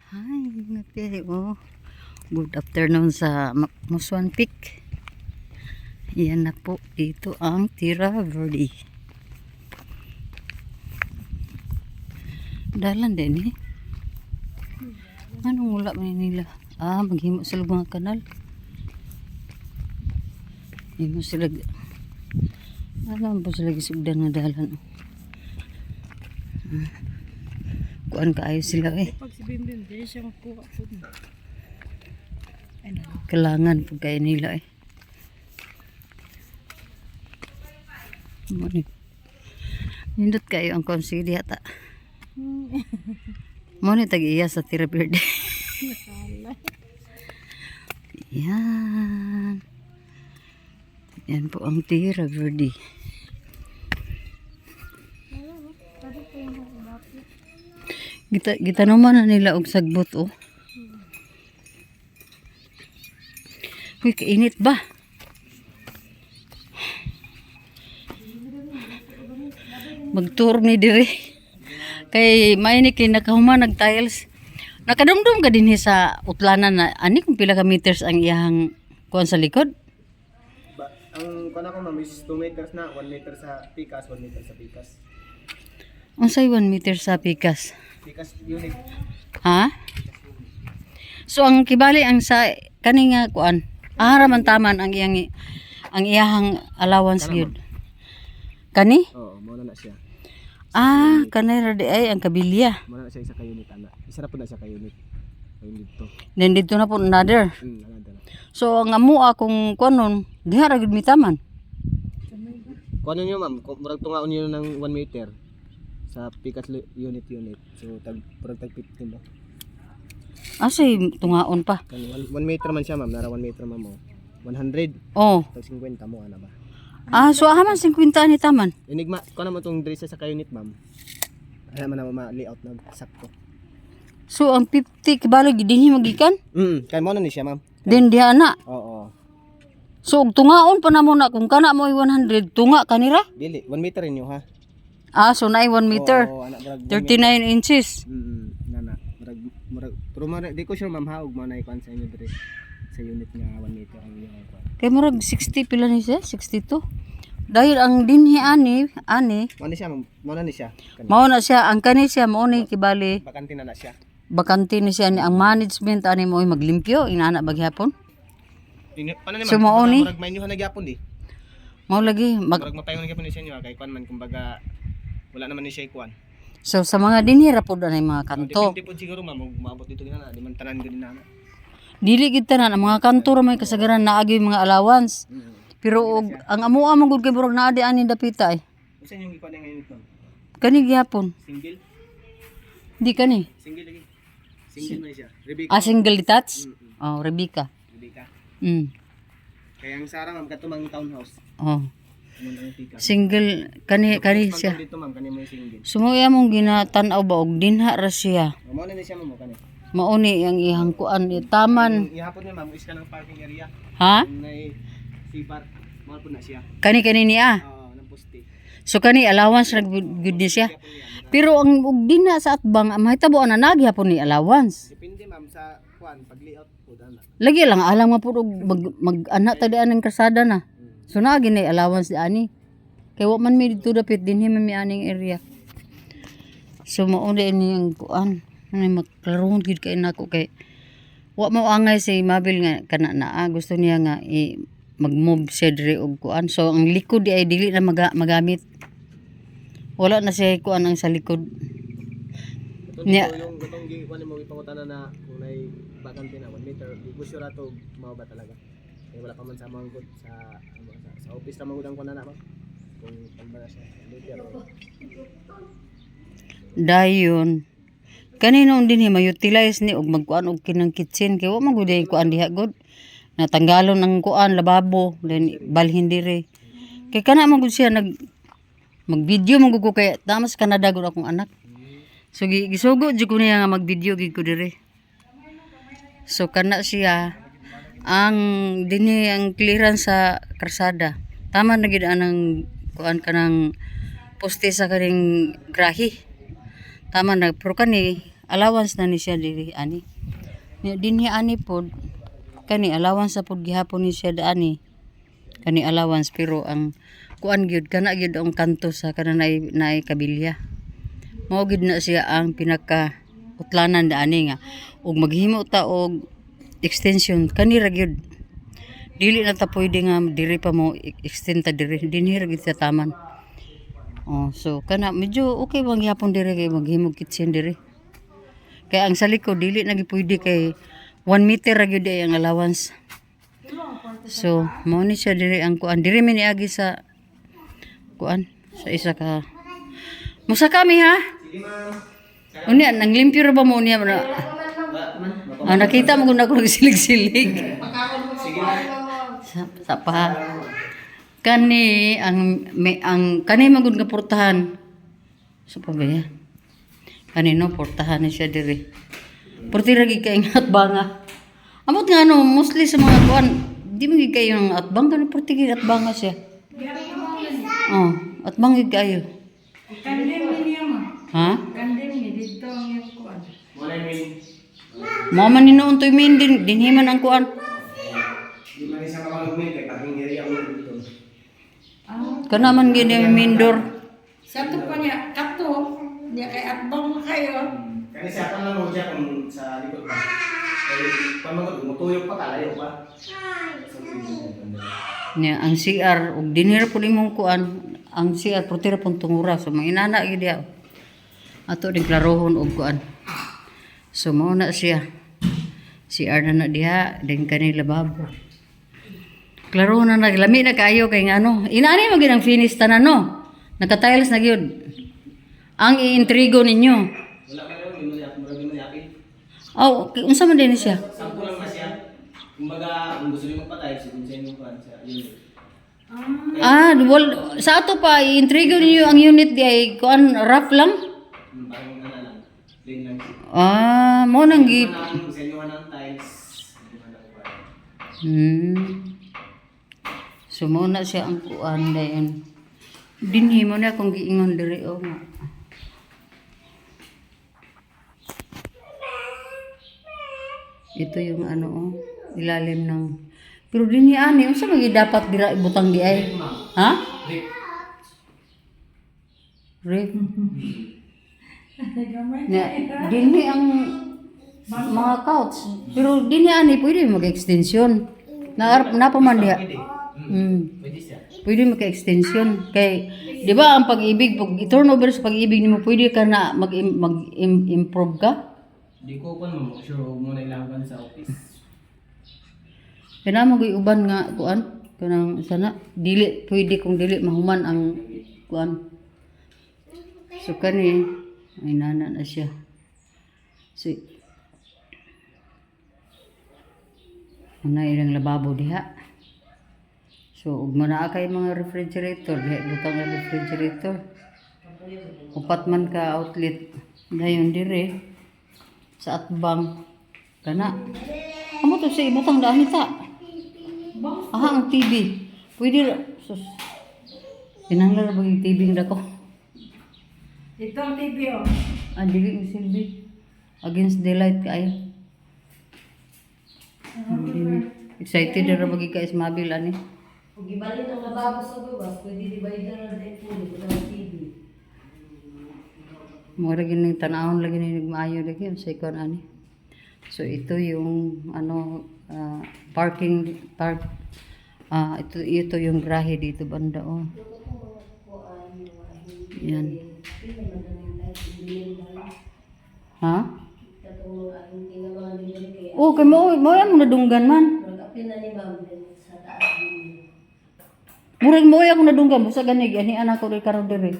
Hi, ngati oh. Good afternoon sa Muswan Peak. Yan na po, dito ang Tira Verde. Dalan din eh. Anong wala man nila? Maghimo sila mga kanal. Himo sila. Alam po sila gisugdan nga dalan. Kuan kaayo sila eh. Pag si Bimbim, di siya magkuha po. Kailangan pag kayo nila eh. Nindot kayo ang konsili hata. Muna tag-iya sa Tira Verde. Yan. Yan po ang Tira Verde. Gita naman na nila og sagbot oh. Uy, kainit ba? Magtour ni dire. Kay may kay nakahuman nag-tiles. Nakadumdum ka din sa utlanan na ani kung pila ka meters ang iyang kuan sa likod? Ang kana ko ma'am is 2 meters na, 1 meter sa pikas, 1 meter sa pikas. Unsay 1 meter sa pikas? Pikas unit. Ha? So ang kibali ang sa kani nga kuan, raman taman ang iyang allowance gyud. Kani? Oo, mo na siya. Kanay ra di ay ang kabilya. Mo na siya isa ka unit ana. Isa na po na siya ka unit. Ayun dito. Then dito na po another. Another. So ang amo akong kuanon, diha ra gyud mi taman. Kuno niyo ma'am, murag tungaon niyo ng 1 meter sa pikas unit. So tag 15 ba? Asay tungaon pa. Kani 1 meter man siya ma'am, nara 1 meter ma'am mo. 100 Oh. tag 50 mo ana ba? So haman 50 ni taman. Enigma, kuno mo tong dress sa ka unit ma'am. Ay man na layout na sakto. So ang 50 kibalo dinhi magikan? Kay mo na ni siya ma'am. Then diha na. Oo. So og tungaon pa na mo na kung kana mo 100 tunga kanira? Dili, 1 meter inyo ha. So naay 1 meter. Oo, anak brag. 39 inches. Nana. Murag pero di ko sure ma'am haog mo na ikuan sa inyo dire sa unit nga 1 meter ang iyong ikuan. Kay murag 60 pila ni siya, 62. Dahil ang dinhi ani Mo na siya ma'am, mo na ni siya. mao na siya ang kani siya mao ni kibali Bakante na siya. bakante ni siya ni ang management ani mo maglimpyo inana bagyapon. Paano So, mao ni? Murag may inyo na gyapon di. Mao lagi Murag mapayon gyapon ni siya niya kay kuan man kumbaga wala naman ni siya ikuan. So sa mga dinhi ra pud anay mga kanto. Depende po siguro ma'am, maabot dito ginana, di man tanan gid na. Dili gid tanan ang mga kanto ra may kasagaran naagi mga allowance. Pero ang amuha man gud kay murag naa di ani dapita eh. Usa yung ikuan nga unit ma'am? Kani gyapon. Single? Di kani. Single lagi. Single man siya. Rebecca. Single detached? Oh, Rebecca. Rebecca. Kaya ang Sarah ma'am katong townhouse. Oh. Mo na tika. Single kani siya. Dito ma'am kani mo single. Sumuya mong ginatan-aw ba og dinha ra siya. Mo na ni siya ma'am kani. Mauni ang ihang kuan taman. Ihapon niya ma'am is kanang parking area. Ha? Nay sibar. Mo po na siya. Kani niya. Nang poste. So kani allowance ra gud ni siya. Pero ang og dinha sa atbang mahitabo na nagyapon ni allowance. Depende ma'am sa kuan pag layout po dana. Lagi lang alam nga pud mag-ana ta dian ang kasada na. So na gini allowance di ani. Kay wa man mi dito dapit dinhi man mi aning area. So mao ni ang kuan. Ano maklaron gid kay nako kay wa mo angay si Mabil nga kana naa gusto niya nga mag-move siya dire og kuan. So ang likod di ay dili na magamit. Wala na siya kuan ang sa likod. Niya yung gutong kuan mo ipangutana na kung nay bakante na 1 meter, di ko sure ato mao ba talaga. Kaya wala pa man sa manggut sa office ra manggut ang kuan na ba. Kung ba siya meter. Dayon. Kanino din ma-utilize ni og magkuan og kinang kitchen kay wa man gud ay kuan diha gud. Natanggalon ang kuan lababo then balhin dire. Kay kana man gud siya mag-video man gud ko kay tamas Canada gud akong anak. So gisugo jud ko niya nga mag-video gid ko dire. So kana siya ang dinhi ang clearance sa karsada. Tama na gid anang kuan kanang poste sa kaning grahe. Tama na pero kani allowance na ni siya diri ani. Dinhi ani pod kani allowance sa pod gihapon ni siya ani. Kani allowance pero ang kuan gyud kana gyud ang kanto sa kana naay kabilya. Mao gyud na siya ang pinaka utlanan ani nga ug maghimo ta og extension kani ra gyud. Dili na ta pwede nga diri pa mo extend ta diri dinhi ra gyud sa taman. Oh, so kana medyo okay bang gyapon diri kay maghimog kitchen diri. Kaya ang sa likod dili na pwede kay 1 meter ra gyud ang allowance. So mao ni siya diri ang kuan diri mi niagi sa kuan sa isa ka. Musa kami ha? Sige ma'am. Unya nang limpyo ra ba mo niya na? Nakita mo kung ako nagsilig-silig. Sige ma'am. Sa pa. Kani ang kani magud nga portahan. Sa pa ba ya? Kanino portahan ni siya diri. Porti ra gid kay atbanga. Amot nga ano, mostly sa mga kuan, di mo gid kayo ng atbang kani porti gid atbanga siya. Oh, atbang gid kayo. Kandem ni niya ma. Ha? Kandem ni dito ang yung kuan. Wala min. Mama ni noon toy min dinhiman ang kuan. Di man isa ka malumin kay kaming area mo dito. Kana man gid yung mindor. Sa to pa niya kato. Niya kay atbang kayo. Kani sa akin lang mo siya kung sa likod pa. Kay pamagod mutuyok pa kalayo pa. Nya ang CR ug dinhir pud imong kuan, ang CR porti ra pun tungura so manginana gid dia. Ato din klarohon og kuan. So mao na siya. CR na diha din kani lababo. Klaro na naglami na kayo kay ngano. Inaani mo gid ang finish tanan no. Naka-tiles na gyud. Ang iintrigo ninyo. Wala man yun, murag mo yapit. Oh, unsa man din siya? Sampo lang ba siya? Kumbaga, kung gusto niyo magpatay, sige sa inyo pa siya. Sa ato pa iintrigo ninyo ang unit di ay kuan rough lang. Parang ano lang. Plain lang. Mo nang gi. Kung sa inyo ng tiles, So mo na siya ang kuan dayon. Dinhi mo na kung giingon diri o nga. Ito yung ano ilalim ng pero dinhi ani unsa man dapat dira ibutang di ay? Ha? Rip. Na dinhi ang mga couch. Pero dinhi ani pwede mag-extension. Na pa man diha. pwede siya. Pwede maka-extension kay di ba ang pag-ibig pag i-turnover sa pag-ibig nimo pwede ka na mag-improve ka. Di ko pa mo sure muna ilaban sa office. Kaya mo uban nga kuan kanang sana dili pwede kung dili mahuman ang kuan. So kani ay nana na siya. So ana ilang lababo diha. So ug mana kay mga refrigerator diha butang nga refrigerator. Upat man ka outlet dayon dire sa atbang kana. Amo to sa ibutang daan ta. Ang TV. Pwede ra. Sus. Pinanglar ba yung TV nga ko? Ito ang TV oh. Dili mo silbi. Against daylight kaayo. Excited na ra bagi ka ismabil ani. Kung gibalin ang lababo sa gawas, pwede divide na rin po ng TV. Mura gining tanawon lagi ni maayo lagi sa ikon ani. So ito yung parking ito yung grahe dito banda oh. Yan. Ha? Oh, kay mo yan mo nadunggan man. Murag mo ako nadunggan mo sa ganig ani anak ko ri karon diri.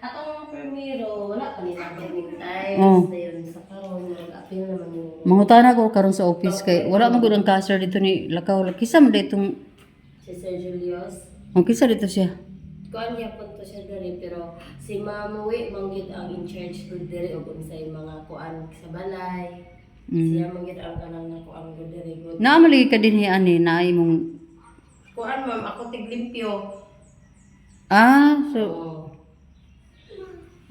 Atong permiro, wala pa nila permit time. Oh. Dayon sa karon, apil naman yung Mangutana ko karon sa office kay wala man gud ang cashier dito ni Lakaw. Kisa man ditong si Sir Julius. kisa dito siya. Kuan niya po to siya diri pero si Ma'am Uwi manggid ang in charge ko diri og unsay mga kuan sa balay. Siya manggid ang kanang nakuan ko diri good. Naamali ka din ani na imong Kuan ma'am, ako tiglimpyo. so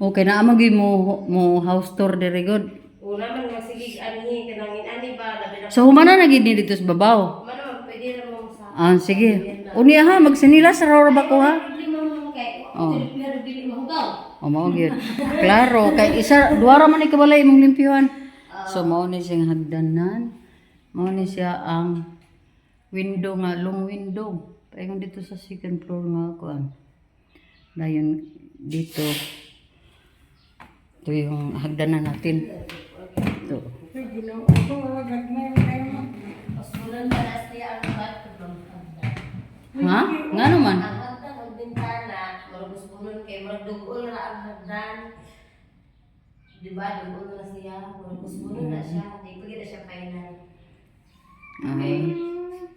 Oh. Okay na amo gyud mo house tour diri god. Una man magsigig anhi kanangin ani ba labi na. So humana na gid ni dito sa babaw. Mano pwede na mo sa. Ah, sige. Uni ha, magsinilas ra ba ko ha? Lima mo kay. Oh. Pero dili mo hugaw. O mao gyud. Klaro kay isa duara man ni kabalay imong limpyuhan. So mao ni siyang hagdanan. Mao ni siya ang window nga long window. Paingon dito sa second floor nga kuan. Dayon dito. Ito yung hagdanan natin. Ito. Ay, ginoo ko, agad na yung kayo mo. Pasulan ba na siya ang bathroom. Ha? Nga naman. Ang hagdan ang bintana, marugos punon kay marugol na ang hagdan. Di ba, dugol na siya, marugos punon na siya, di pa gina siya final. Okay.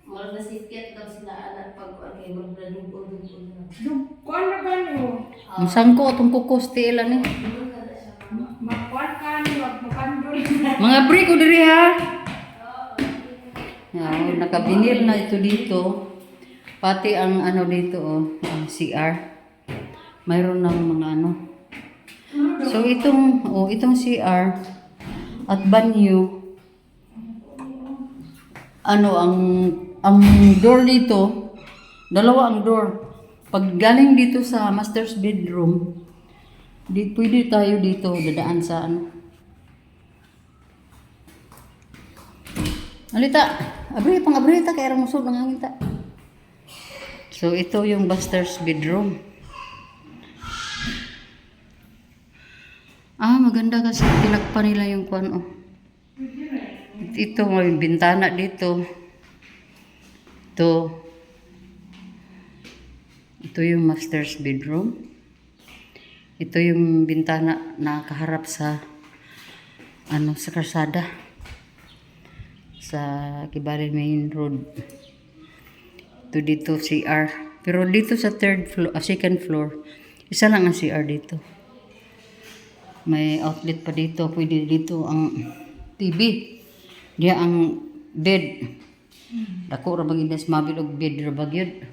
Marag na sifket daw sila anak pag kay marag na dugol na. Kuan na ba niyo? Ang sangko atong kukos tiila ni. Makuan ka niyo, magpapandol. Mga pre ko diri ha. Yeah, nakabinil na ito dito. Pati ang ano dito ang CR. Mayroon ng mga ano. So itong CR at banyo ang door dito, dalawa ang door. Pag galing dito sa master's bedroom, pwede tayo dito dadaan sa ano. Alita, abrita kaya musod ng hangin ta. So ito yung master's bedroom. Maganda kasi tinakpan nila yung kuan Ito may bintana dito. Ito yung master's bedroom. Ito yung bintana na kaharap sa sa kalsada. Sa Kibarin Main Road. Ito dito CR. Pero dito sa second floor, isa lang ang CR dito. May outlet pa dito. Pwede dito ang TV. Diya ang bed. Dako ra baginas mabilog bed ra bagyod.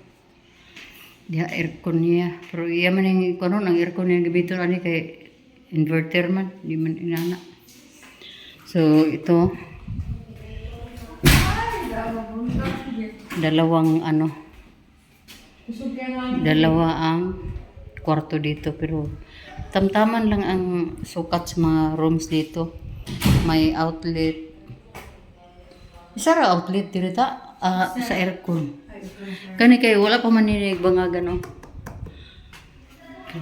Diya aircon niya. Pero iya man yung kanon ang aircon niya gabito ani kay inverter man, di man inana. So ito dalawa ang kwarto dito pero tamtaman lang ang sukat sa mga rooms dito. May outlet. Isa ra outlet dito sa aircon. Kani kay wala pa man ni bangagan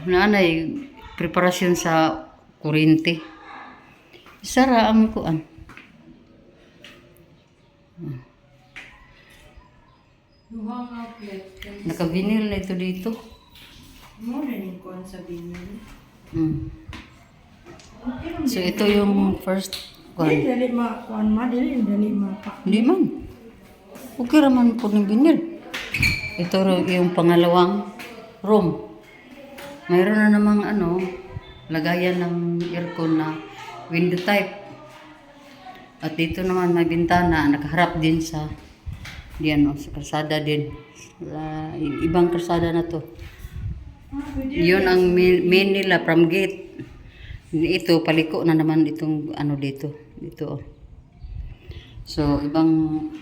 nanay preparasyon sa kuryente. Isa ra ang kuan. Duhang outlet. Naka-vinyl na ito dito. Mo na yung kuan sa binil. So ito yung first Dili, kuan. dili kuan ma, dili pa. Hindi man. Okay raman po ng vinyl. Ito yung pangalawang room. Mayroon na namang lagayan ng aircon na window type. At dito naman may bintana, nakaharap din sa sa kalsada din. Ibang kalsada na to. Yun ang main nila from gate. Ito, paliko na naman itong dito. Dito. So, ibang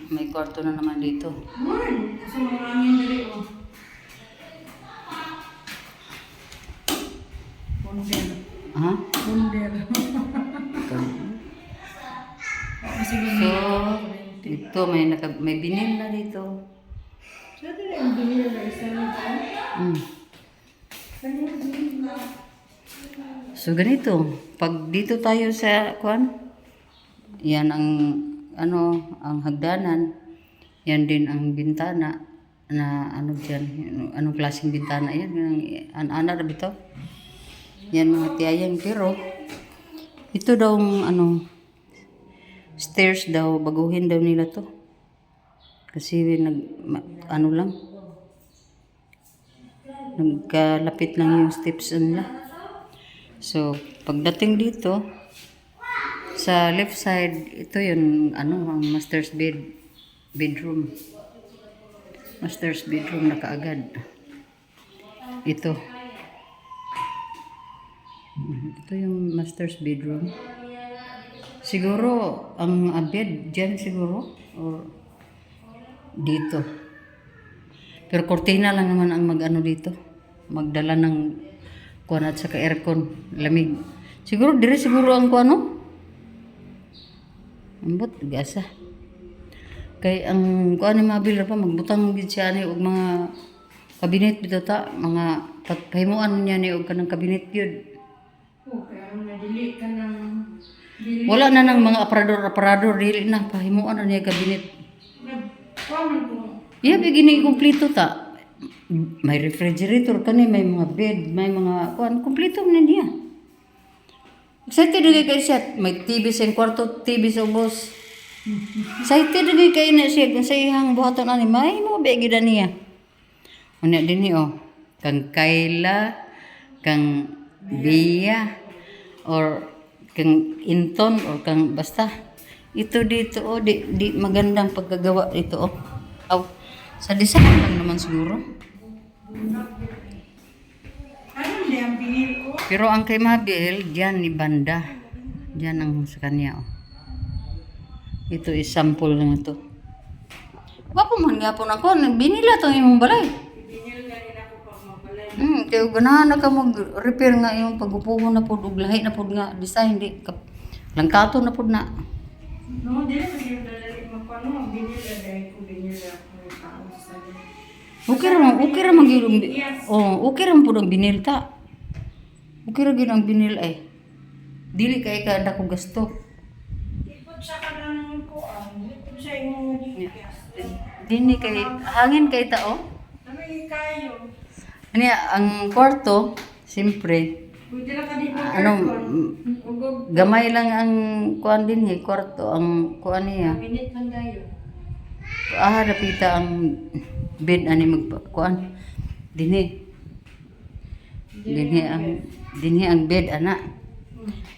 may kwarto na naman dito. Man, sa mga hangin dili Ponder. Ha? Ponder. So, ito may binil na dito. Sa dili ang binil na isa na ito. So, ganito. Pag dito tayo sa yan ang hagdanan. Yan din ang bintana na dyan. Anong klaseng bintana yan? Ana na bito? Yan mga tiyayang. Pero, ito daw stairs daw, baguhin daw nila to. Kasi lang. Nagkalapit lang yung steps nila. So, pagdating dito, sa left side, ito yung ang master's bedroom. Master's bedroom na kaagad. Ito. Ito yung master's bedroom. Siguro, ang bed dyan siguro. Or dito. Pero kortina lang naman ang mag-ano dito. Magdala ng kuwan at saka aircon. Lamig. Siguro, dire siguro ang kuwano. Ambot, gasa. Kay ang kuwan ni Mabil pa, magbutang gid siya ni og mga kabinet bitaw ta. Mga pahimuan niya ni og kanang kabinet yun. Kaya nadili ka ng... Dili. Wala na ng mga aparador, dili na. Pahimuan na niya kabinet. Kuwaman ko. Iya, begini kumpleto ta. May refrigerator kani, may mga bed, may mga kuan, kumpleto na niya. Excited na kay siya, may TV sa kwarto, TV sa ubos. Excited na kay na siya, kung sa ihang buhaton ani, may mga begi na niya. Una din ni kang Kayla, kang Bia, or kang Inton, or kang basta. Ito dito, di magandang pagkagawa dito, Aw, sa design lang naman siguro. Ano hindi ang binil ko? Pero ang kay Mabil, diyan ni banda. Diyan ang sa kanya, Ito is sample lang ito. Wapo man nga po na ko, binila itong imong balay. Binil ka rin ako pag mabalay. Kaya ganahan na ka mag-repair nga yung pag-upuho na po, lahi na po nga design, di langkato na po na. No, dili sa yung dalali magpano, binil ka dahil ko binil ako tao sa Okay ra man gyud. Oh, okay ra po ang binil ta. Okay ra gyud ang binil ay. Dili kay ka dako gasto. Ikot siya ka ng kuan, ikot siya yung dikas. Dini kay hangin kay tao. Ano yung kayo? Ano ang kwarto, siyempre, Pwede lang ka di mo ano, Ugog, gamay lang ang kuan din kwarto, ang kuan niya. minute lang tayo. Napita ang bed ani magkuan. Dinhi ang bed ana.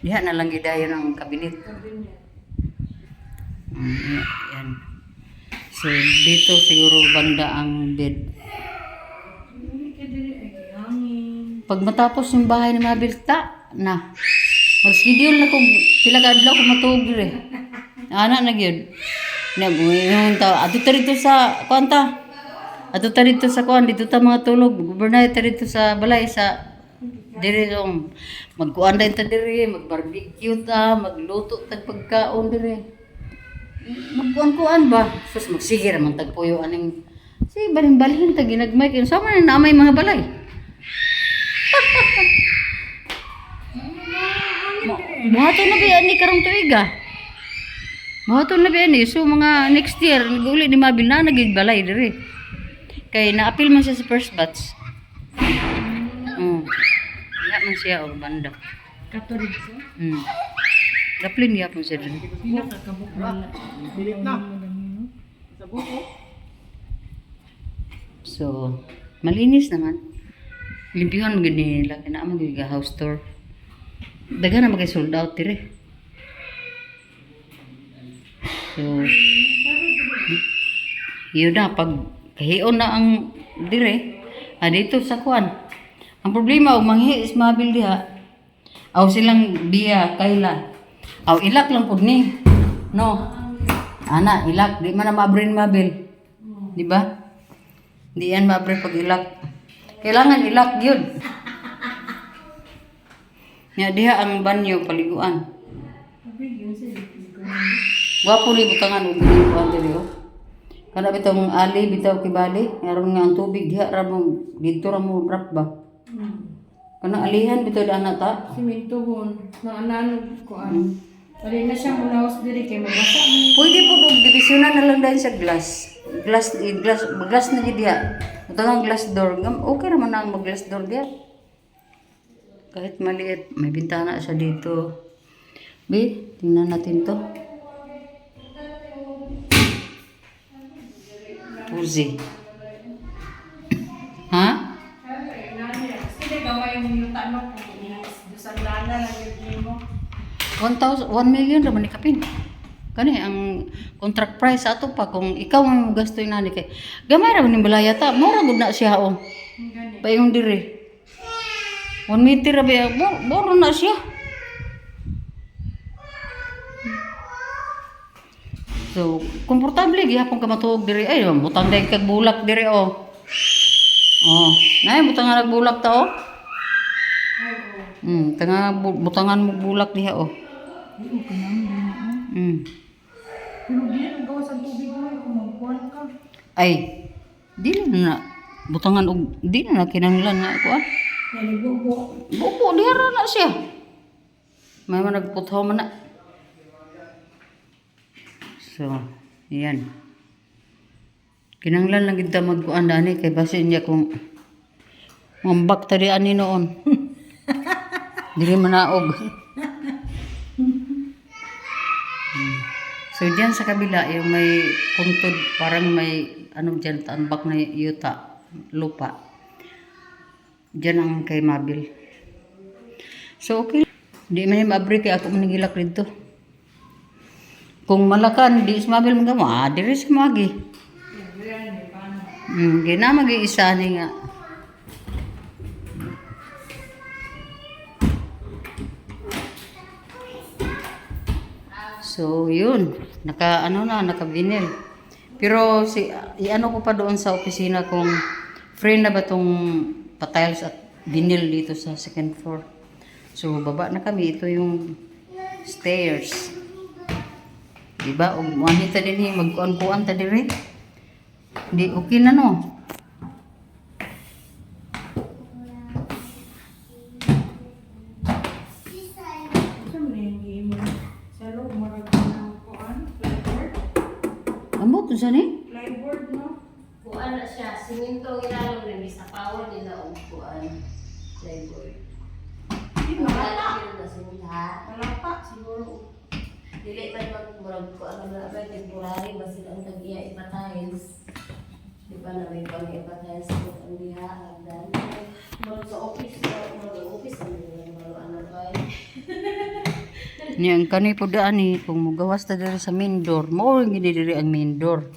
Diha na lang gidayon ang kabinet. Yan. So dito siguro banda ang bed. Hindi ka dili ay hangin. Pag matapos yung bahay ni Mabil na. Mag-schedule na kung pila ka adlaw ko matug dire. Ana na gyud. Naguyong ta adto ta dito sa kwanta. Adto ta dito sa kuan dito ta mga tulog. Gubernay ta dito sa balay sa dire dong magkuan din ta dire, mag-barbecue ta, magluto tag pagkaon dire. Magkuan-kuan ba? Sus magsige ra man tag puyo aning si balhin-balhin ta ginagmay kay sama na naamay mga balay. Buhaton na ba ni karong tuiga? Buhaton na ba ni? So mga next year nag-uli ni Mabil na nagig balay dire. Kay na-appeal man siya sa first batch. Wala man siya o banda. Katulig siya. Daplin niya po siya dun. Pinakakabuk na. Pilit na. Sa buko. So, malinis naman. Limpihan mo gini nila. Kinaamang gini house tour. Daga na mag-sold out dire. So, yun na. Pag kahiyon na ang dire, dito sa kuan. Ang problema, manghi is Mabil diha. Aw silang Bia, Kayla. Aw ilak lang pud ni. No. Ana, ilak. Di man na maabrin Mabil. Di ba? Di yan maabrin pag ilak. Kailangan ilak yun. Nya diha ang banyo paliguan. Wapo ni butangan og paliguan diri Kana bitong ali bitaw kibali, aron nga ang tubig diha ra mo dito ra mo rap ba. Kana alihan bitaw ana ta. Simento hon. Na anan kuan. Pwede na siya mulawas diri kay mabasa man. Pwede po og divisionan na lang dahil sa glass. Glass na gid diha. Butangan glass door. Okay ra man ang mag-glass door diha. Kahit maliit, may bintana siya dito. Be, tingnan natin to. Puzi. Ha? Sige gamay yung tanong ko. Sa lana lang yung mo. 1 million raman ni kapin. Kani ang contract price ato pa kung ikaw ang gastoy nani kay gamay ra man ning balaya ta, mura gud na siya Gani. Paingon dire. 1 meter ra ba? Boro na siya. So, komportable gihapon ka matuog diri. Ay, butang day kag bulak diri oh. Oh, nay butang nga nagbulak ta oh. Tanga butangan mo bulak diha oh. Pero di na gawa sa tubig mo kung magkuhan ka. Ay, di na butangan og di na kinahanglan na kuan. Naligogo. Buko diha ra na siya. May man nagputhaw man na. So, yan. Kinanglan lang kita magkuan dani kay basin niya kung mambak tadi ani noon. Dili manaog. So diyan sa kabila yung may puntod parang may ano diyan tambak na yuta lupa. Diyan ang kay Mabil. So okay. Di man maabri kay ako manigilak dito. Kung malakan di sa Mabil magama, diri sa magi. Gina mag-iisa ni nga. So, yun. Naka vinyl. Pero i-ano ko pa doon sa opisina kung free na ba tong pa-tiles at vinyl dito sa second floor. So, baba na kami. Ito yung stairs. Diba? O manita din magkuan-kuan ta dire. Di okay na no. Sa loob, marag ng kuhan, plyboard. Ambot to sa ni? Plyboard, no? Kuan na siya, simento ilalong rin sa power nila og kuan. Plyboard. Di malata. Malaki na simula. Malata, siguro. Dili man magmurag kuan na ba temporary basin ang tagiya ipatiles. Di ba na may pang ipatiles ko ang diha hagdan. Murag sa office, murag office ang mga ano ba. Niyang kani po daan ni kung mugawas ta diri sa main door, mao ring gini diri ang main door.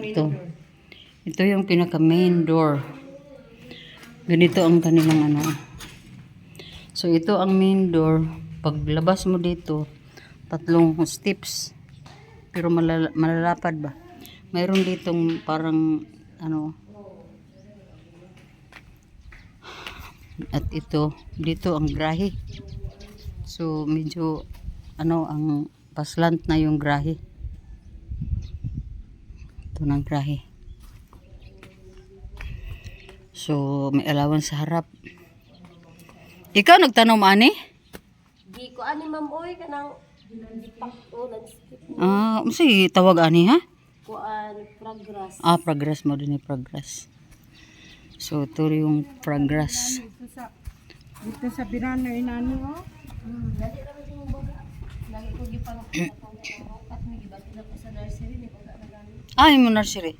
Ito. Ito yung pinaka main door. Ganito ang kanilang ano. So ito ang main door. Paglabas mo dito, 3 steps. Pero malalapad ba? Mayroon ditong parang ano. At ito, dito ang grahe. So medyo ano ang paslant na yung grahe. Ito ng grahe. So may allowance sa harap. Ikaw nagtanong ani? Di ko ani ma'am oy kanang pakto landscape Sige tawag ani ha? kuan progress. Progress mo din progress. So ito yung progress. Dito sa birana inani, oh. Dali ra man yung baga. Lagi ko gipang at mi gibati na ko sa nursery ni baga na gani. Mo nursery.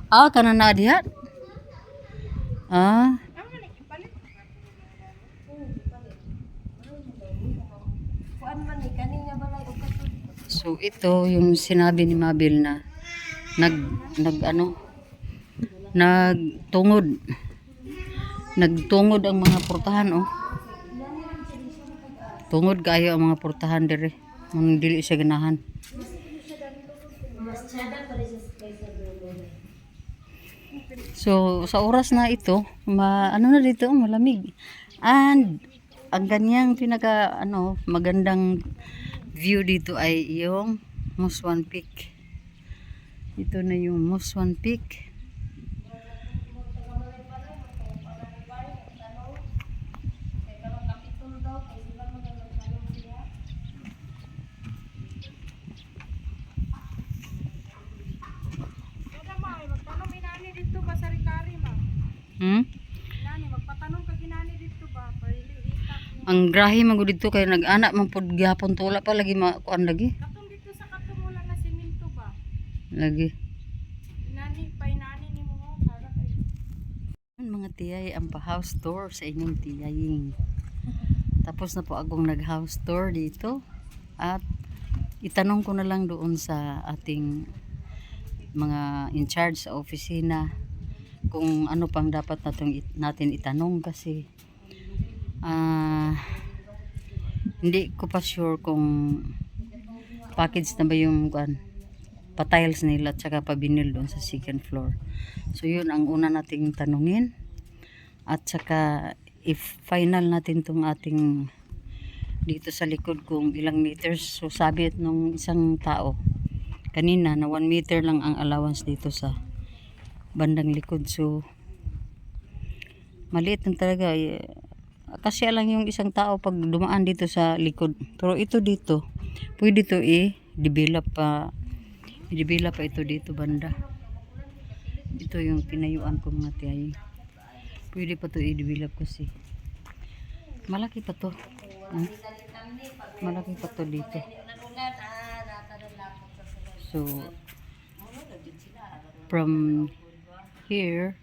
Kana na diha. Kuan man ni kani nga balay og katud. So ito yung sinabi ni Mabil na nagtungod ang mga portahan oh. Tungod kayo ang mga portahan dire. Mun dili siya ganahan. Mas tsada pa rin sa space sa dulo. So sa oras na ito, na dito malamig. And ang ganyang pinaka magandang view dito ay yung Muswan Peak. Ito na yung Muswan Peak. Magtanong inani dito ba sa Ricari, ma? Inani, magpatanong ka ginani dito ba? Ang grahe man gud dito kay nag-anak man pud gihapon to wala pa lagi makuan lagi. Katong dito sa katong wala na simento ba? Lagi. Inani, pa inani ni mo, para kayo. Mga tiyay ang pa-house tour sa inyong tiyaying. Tapos na po akong nag-house tour dito. At itanong ko na lang doon sa ating mga in charge sa opisina kung ano pang dapat natin itanong kasi hindi ko pa sure kung package na ba yung pa-tiles nila at saka pa-vinyl doon sa second floor. So yun ang una nating tanungin. At saka if final natin tong ating dito sa likod kung ilang meters. So sabi nung isang tao kanina na 1 meter lang ang allowance dito sa bandang likod. So maliit lang talaga. Kasi lang yung isang tao pag dumaan dito sa likod. Pero ito dito, pwede to i-develop pa. I-develop pa ito dito banda. Ito yung pinayuan ko mga tiyay. Pwede pa to i-develop kasi. Malaki pa to. Malaki pa to dito. So, from here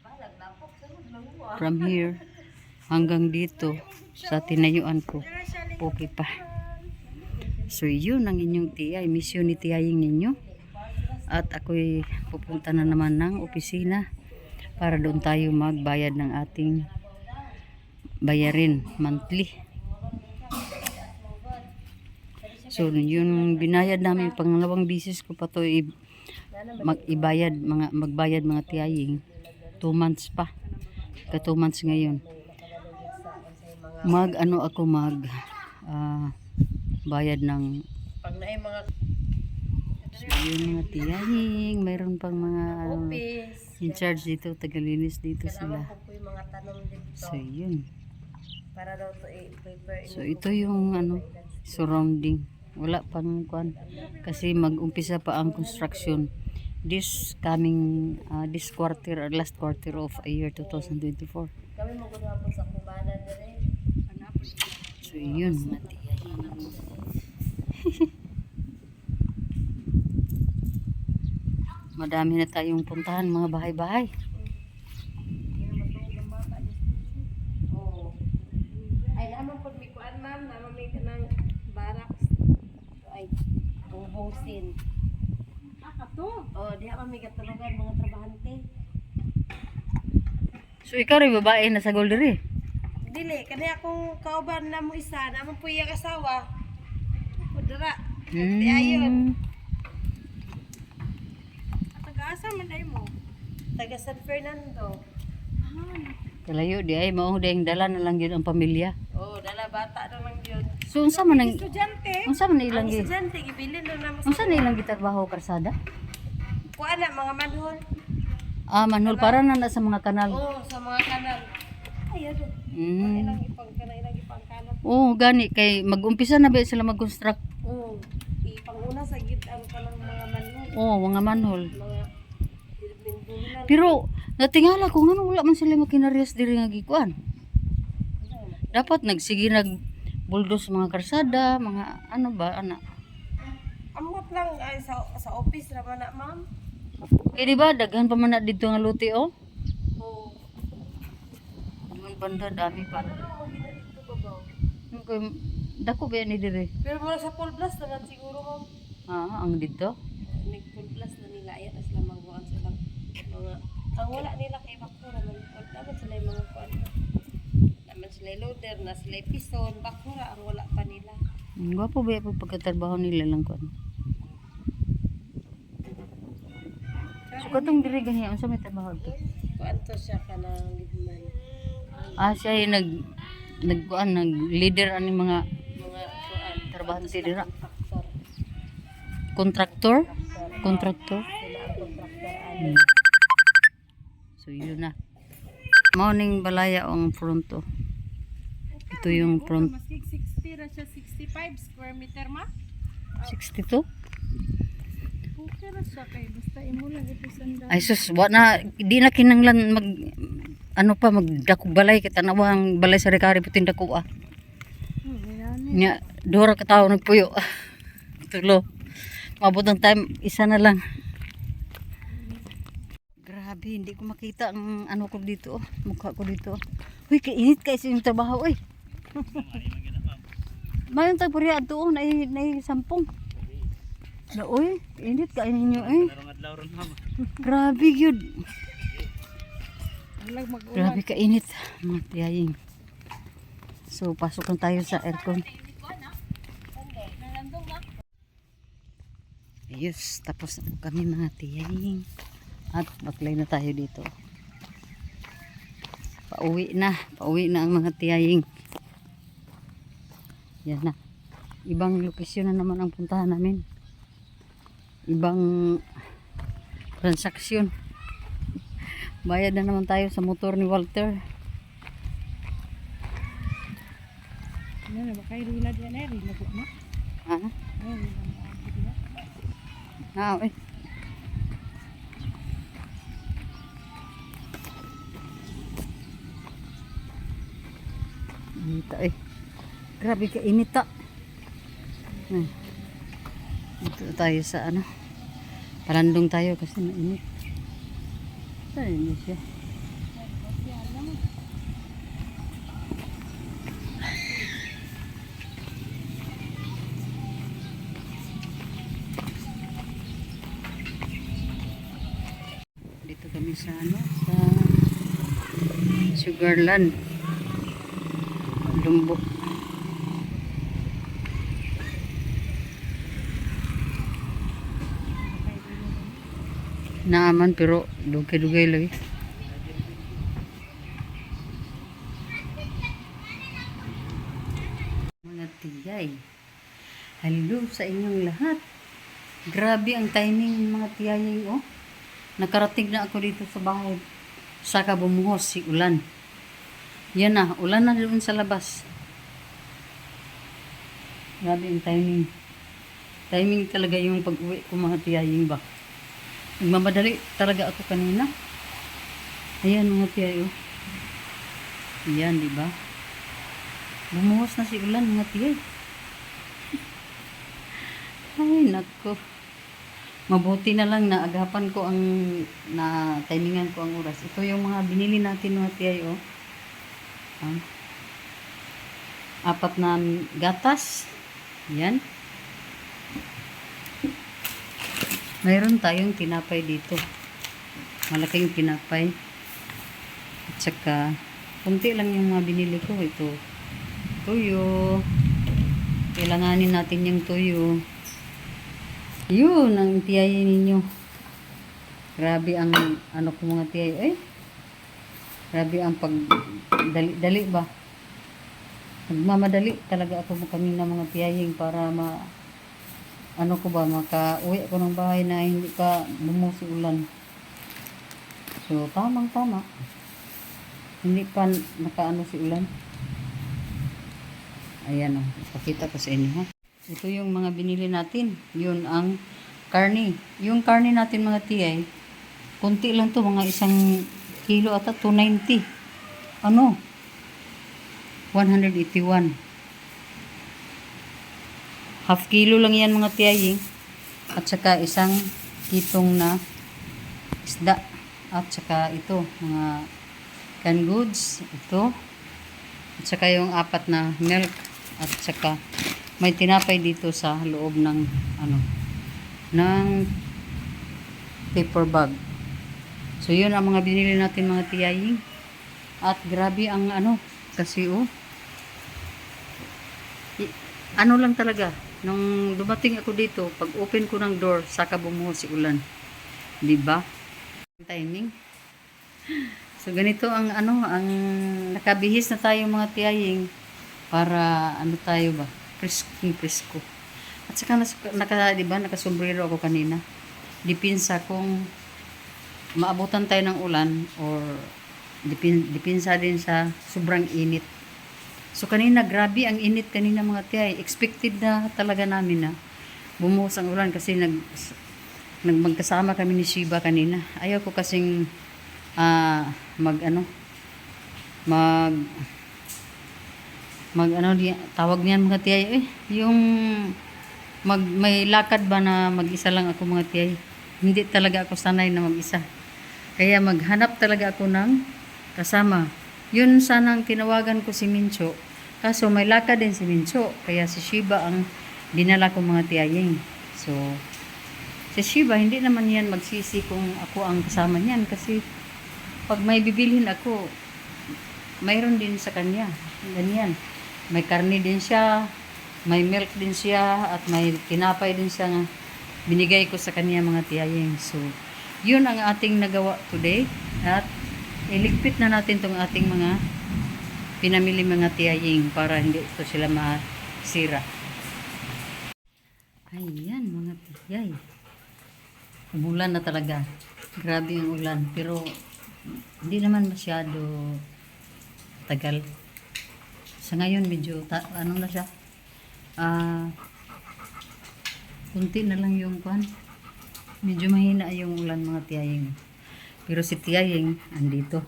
hanggang dito sa tinayuan ko okay pa. So yun ang inyong tiyay, mission ni tiyaying ninyo. At ako'y pupunta na naman ng opisina para doon tayo magbayad ng ating bayarin monthly. So yun binayad namin pangalawang bisis ko pa to magbayad mga tiyaying 2 months pa. 2 months ngayon. Bayad ng Pag na yung mga so, yun mga tiyaying, mayroon pang mga in charge dito, tagalinis dito sila. po yung mga tanong dito So yun. para daw to i-prepare. So ito yung surrounding. Wala pang kasi mag-umpisa pa ang construction this coming this quarter or last quarter of a year 2024. Kami magudwa po sa Cubana dire. So yun mga tiyaying. Madami na tayong puntahan mga bahay-bahay. Oh. Ay naman pag may kuan ma'am, naman may kanang barracks. Ay bubusin. Kato. Oh, diha man may katulugan mga trabahante. So ikaw rin babae na sa Golderi. Dili, kani akong kauban na mo isa, naman po iyang asawa. Pudra. Di ayon. Taga-asa man day mo. Taga San Fernando. Kalayo di ay mao ding dala na lang yun ang pamilya. Oh, dala bata na lang yun. So unsa man ang Estudyante. ilang Ang estudyante, ibilin na naman unsa na ilang gitrabaho karsada? kuan na, mga manhol. Manhol para na sa mga kanal. Oh, sa mga kanal. Ay, ano. Ilang ipangkanal. Oh, gani kay mag-umpisa na ba sila mag-construct? Oh, ipanguna sa gid ang kanang mga manhol. Oh, mga manhol. Mga bindulan. Pero natingala ko ngano wala man sila makinarias diri nga gikuan. Dapat bulldoze mga karsada, mga ano ba ana. Amot lang ay sa office ra man na, ma'am. Kay di ba daghan pa man na dito nga luti oh. Oh. Doon banda dami pa. Ano mo gina dito babaw? Kay dako ba ni dire? Pero mura sa full blast naman siguro, ma'am. Ang dito. Nag full blast na nila ayan as lamang kuan sila mga ang wala nila kay bakura man dapat sila yung mga kuan. Naman sila loader na sila piston bakura ang wala pa nila. Gwapo ba yung pagkatrabaho nila lang kuan. So katong diri ganyan unsa may trabaho to? Kuan to siya kanang lidman. Siya yung nag-leader ani mga Mga kuan trabahante dira. factor. Contractor. Sila ang contractor. So yun na. Morning balaya ang pronto. Ito yung front Maski 60 ra siya 65 square meter ma. 62. Okay ra siya kay basta imo lang ito sanda. Ay sus, di na kinanglan magdako balay kita nawang balay sa Ricari puting dako Nya dora ka tawo nagpuyo. Tulo. Mabot ang time isa na lang. Grabe, hindi ko makita ang ano ko dito, mukha ko dito. Uy, kainit kasi yung trabaho, uy. Mayroon tayo puri ato, na sampung. Na, uy, init ka ninyo, eh. Grabe, yun. Walang mag-ulan. Grabe kainit mga tiyaying. So, pasok lang tayo sa aircon. Ayos, tapos na kami mga tiyaying. At baklay na tayo dito. Pauwi na ang mga tiyaying. Yan na. Ibang lokasyon na naman ang puntahan namin. Ibang transaksyon. Bayad na naman tayo sa motor ni Walter. Ano na ba kayo rila diyan eh? Rila po na? Ha? Oo, rila mo ako diyan. Ah, inita eh. Grabe ka inita. Dito tayo sa ano. Palandong tayo kasi mainit. Ayun siya. Dito kami sa ano, sa Sugarland. Lumbo. Naaman pero dugay-dugay lagi. Mga tiyay. Hello sa inyong lahat. Grabe ang timing mga tiyay oh. Nakarating na ako dito sa bahay. Saka bumuhos si ulan. Yan na, ulan na doon sa labas. Grabe ang timing. Timing talaga yung pag-uwi ko mga tiyaying ba. Nagmamadali talaga ako kanina. Ayan mga tiyayo. Ayan, di ba? Bumuhos na si ulan mga tiyay. Ay, nako. Mabuti na lang na agapan ko ang na timingan ko ang oras. Ito yung mga binili natin mga tiyayo. Apat na gatas. Yan. Mayroon tayong tinapay dito. Malaking tinapay. At saka, kunti lang yung mga binili ko. Ito, tuyo. Kailanganin natin yung tuyo. Yun, ang tiyayin ninyo. Grabe ang, ano ko mga tiyayo. Grabe ang pagdali-dali ba? Nagmamadali talaga ako kanina mga tiyaying para ano ko ba, maka-uwi ako ng bahay na hindi pa bumusi ulan. So, tamang-tama. Hindi pa nakaano si ulan. Ayan o, ipakita ko sa inyo ha. Ito yung mga binili natin. Yun ang karni. Yung karni natin mga tiyay, kunti lang to, mga 1 kilo ata, 290. Ano? 181. Half kilo lang yan mga tiyaying. At saka 1 kitong na isda. At saka ito, mga canned goods. Ito. At saka yung 4 na milk. At saka may tinapay dito sa loob ng ano, ng paper bag. So yun ang mga binili natin mga tiyaying. At grabe ang ano, kasi ano lang talaga. Nung dumating ako dito, pag open ko ng door, saka bumuhos si ulan. Diba? Timing. So ganito ang ano, ang nakabihis na tayo mga tiyaying para ano tayo ba? Presko. At saka diba, nakasombrero ako kanina. Dipinsa kung maabutan tayo ng ulan or dipinsa din sa sobrang init. So kanina grabe ang init kanina mga tiyay. Expected na talaga namin na bumuhos ang ulan kasi magkasama kami ni Shiba kanina. Ayaw ko kasing tawag niyan mga tiyay yung may lakad ba na mag-isa lang ako mga tiyay. Hindi talaga ako sanay na mag-isa. Kaya maghanap talaga ako ng kasama. Yun sanang tinawagan ko si Mincho. Kaso may lakad din si Mincho. Kaya si Shiba ang dinala ko mga tiyaying. So, si Shiba hindi naman yan magsisi kung ako ang kasama niyan. Kasi pag may bibilhin ako, mayroon din sa kanya. Ganyan. May karne din siya, may milk din siya, at may tinapay din siya nga binigay ko sa kanya mga tiyaying. So, yun ang ating nagawa today. At iligpit na natin tong ating mga pinamili mga tiyaying para hindi ito sila masira. Ayan mga tiyay. Umulan na talaga. Grabe ang ulan. Pero hindi naman masyado tagal. Sa ngayon medyo ano na siya. Kunti na lang yung kwan. Medyo mahina yung ulan mga tiyaying. Pero si tiyaying andito.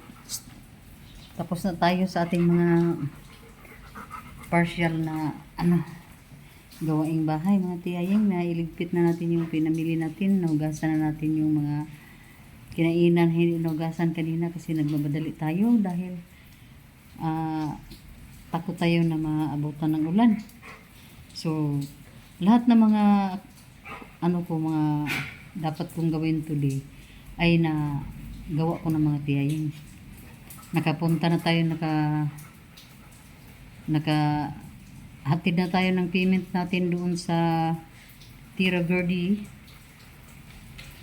Tapos na tayo sa ating mga partial na gawaing bahay mga tiyaying. Nailigpit na natin yung pinamili natin. Naugasan na natin yung mga kinainan. Hindi naugasan kanina kasi nagmamadali tayo dahil takot tayo na maabutan ng ulan. So lahat ng mga mga dapat kong gawin today ay na gawa ko ng mga tiyaying. Nakapunta na tayo, hatid na tayo ng payment natin doon sa Tierra Verde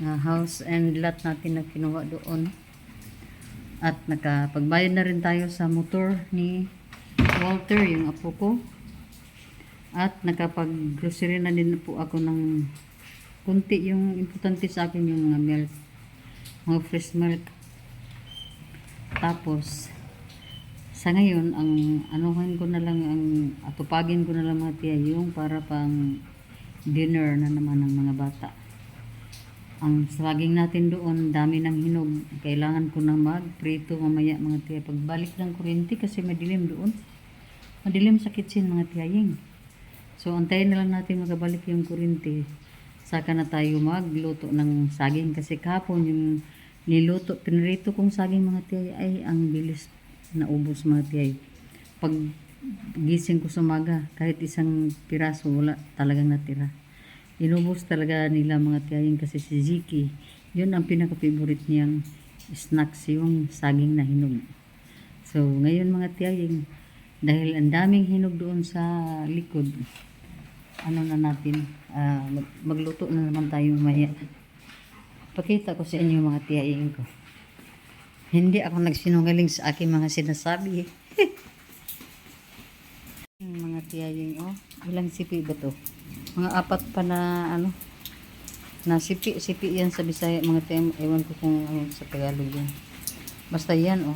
house and lot natin na kinuha doon. At nakapagbayad na rin tayo sa motor ni Walter, yung apo ko. At nakapag-grocery na din po ako ng kunti. Yung importante sa akin yung mga milk, mga fresh milk. Tapos sa ngayon ang anuhan ko na lang, ang atupagin ko na lang mga tiya yung para pang dinner na naman ng mga bata. Ang saging natin doon, dami ng hinog. Kailangan ko na magprito mamaya mga tiya. Pagbalik ng kuryente kasi madilim doon. Madilim sa kitchen mga tiyaying. So antayin na lang natin magabalik yung kuryente. Saka na tayo magluto ng saging kasi kahapon yung pinrito kong saging mga tiyay ay ang bilis na ubos mga tiyay. Pag gising ko sa umaga, kahit isang piraso wala talagang natira. Inubos talaga nila mga tiyaying kasi si Ziki, yun ang pinaka-favorite niyang snacks, yung saging na hinog. So ngayon mga tiyaying, dahil ang daming hinog doon sa likod, magluto na naman tayo mamaya. Pakita ko sa inyo mga tiyaying ko. Hindi ako nagsinungaling sa aking mga sinasabi. Mga tiyaying, ilang sipi ba to? Mga 4 pa na na sipi yan sa Bisaya mga tiyaying. Ewan ko kung sa Tagalog yun. Basta yan